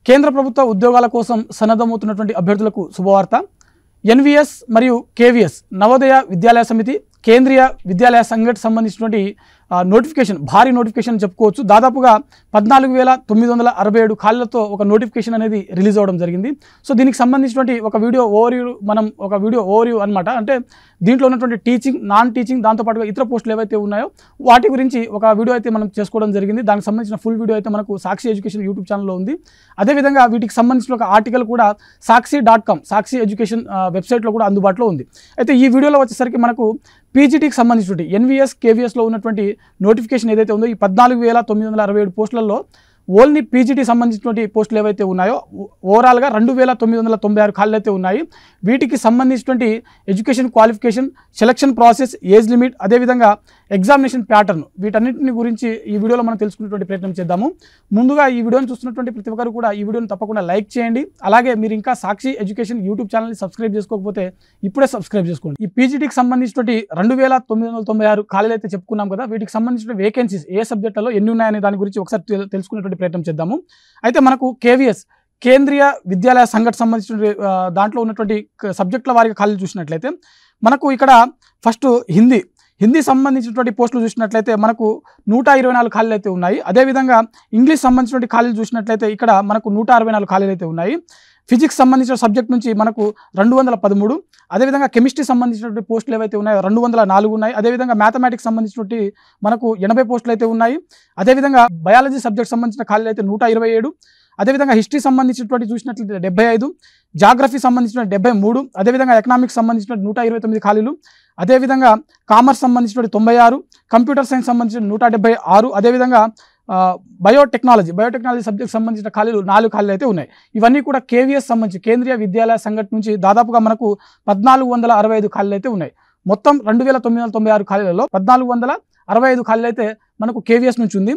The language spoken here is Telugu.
కేంద్ర ప్రభుత్వ ఉద్యోగాల కోసం సన్నద్ధమవుతున్నటువంటి అభ్యర్థులకు శుభవార్త. ఎన్వీఎస్ మరియు కేవీఎస్ నవోదయ విద్యాలయ సమితి కేంద్రీయ విద్యాలయ సంఘటనకు సంబంధించినటువంటి నోటిఫికేషన్, భారీ నోటిఫికేషన్ చెప్పుకోవచ్చు. దాదాపుగా 14,967 ఖాళీలతో ఒక నోటిఫికేషన్ అనేది రిలీజ్ అవ్వడం జరిగింది. సో దీనికి సంబంధించినటువంటి ఒక వీడియో ఓవర్వ్యూ అనమాట. అంటే దీంట్లో ఉన్నటువంటి టీచింగ్, నాన్ టీచింగ్, దాంతోపాటుగా ఇతర పోస్టులు ఏవైతే ఉన్నాయో వాటి గురించి ఒక వీడియో అయితే మనం చేసుకోవడం జరిగింది. దానికి సంబంధించిన ఫుల్ వీడియో అయితే మనకు సాక్షి ఎడ్యుకేషన్ యూట్యూబ్ ఛానల్లో ఉంది. అదేవిధంగా వీటికి సంబంధించిన ఒక ఆర్టికల్ కూడా సాక్షి.com, సాక్షి ఎడ్యుకేషన్ వెబ్సైట్లో కూడా అందుబాటులో ఉంది. అయితే ఈ వీడియోలో వచ్చేసరికి మనకు పీజీటీకి సంబంధించినటువంటి ఎన్వీఎస్ కేవీఎస్లో ఉన్నటువంటి నోటిఫికేషన్ ఏదైతే ఉందో ఈ 14,967 పోస్టులలో ఓన్లీ పీజీటీ సంబంధించినటువంటి పోస్టులు ఏవైతే ఉన్నాయో ఓవరాల్గా 2,996 ఖాళీలు అయితే ఉన్నాయి. వీటికి సంబంధించినటువంటి education qualification, selection process, age limit, అదేవిధంగా ఎగ్జామినేషన్ ప్యాటర్న్, వీటన్నింటిని గురించి ఈ వీడియోలో మనం తెలుసుకునేటువంటి ప్రయత్నం చేద్దాము. ముందుగా ఈ వీడియోని చూస్తున్నటువంటి ప్రతి ఒక్కరు కూడా ఈ వీడియోని తప్పకుండా లైక్ చేయండి. అలాగే మీరు ఇంకా సాక్షి ఎడ్యుకేషన్ యూట్యూబ్ ఛానల్ని సబ్స్క్రైబ్ చేసుకోకపోతే ఇప్పుడే సబ్స్క్రైబ్ చేసుకోండి. ఈ పీజీటీకి సంబంధించినటువంటి 2,996 ఖాళీలు అయితే చెప్పుకున్నాం కదా, వీటికి సంబంధించిన వేకెన్సీస్ ఏ సబ్జెక్టులలో ఎన్ని ఉన్నాయనే దాని గురించి ఒకసారి తెలుసుకునేటువంటి ప్రయత్నం చేద్దాము. అయితే మనకు కేవీఎస్, కేంద్రీయ విద్యాలయ సంఘటనకు సంబంధించిన దాంట్లో ఉన్నటువంటి సబ్జెక్టుల వారిగా ఖాళీలు చూసినట్లయితే మనకు ఇక్కడ ఫస్ట్ హిందీ సంబంధించినటువంటి పోస్టులు చూసినట్లయితే మనకు 124 ఖాళీలు అయితే ఉన్నాయి. అదేవిధంగా ఇంగ్లీష్ సంబంధించినటువంటి ఖాళీలు చూసినట్లయితే ఇక్కడ మనకు 164 ఖాళీలు అయితే ఉన్నాయి. ఫిజిక్స్ సంబంధించిన సబ్జెక్ట్ నుంచి మనకు 213, అదేవిధంగా కెమిస్ట్రీ సంబంధించినటువంటి పోస్టులు ఏవైతే ఉన్నాయో 204 ఉన్నాయి. అదేవిధంగా మ్యాథమెటిక్స్ సంబంధించినటువంటి మనకు 80 పోస్టులు అయితే ఉన్నాయి. అదేవిధంగా బయాలజీ సబ్జెక్ట్ సంబంధించిన ఖాళీలు అయితే 127, అదేవిధంగా హిస్టరీ సంబంధించినటువంటి చూసినట్లయితే 75, జాగ్రఫీ సంబంధించిన 73, అదేవిధంగా ఎకనామిక్స్ సంబంధించిన 129 ఖాళీలు, అదేవిధంగా కామర్స్ సంబంధించిన 96, కంప్యూటర్ సైన్స్ సంబంధించిన 176, అదేవిధంగా బయోటెక్నాలజీ సబ్జెక్ట్ సంబంధించిన ఖాళీలు 4 ఖాళీలు అయితే ఉన్నాయి. ఇవన్నీ కూడా కేవీఎస్ సంబంధించి కేంద్రీయ విద్యాలయ సంఘటన నుంచి దాదాపుగా మనకు 1,465 ఖాళీలు అయితే ఉన్నాయి. మొత్తం 2,996 ఖాళీలలో 1,465 ఖాళీలు అయితే మనకు కేవీఎస్ నుంచి ఉంది.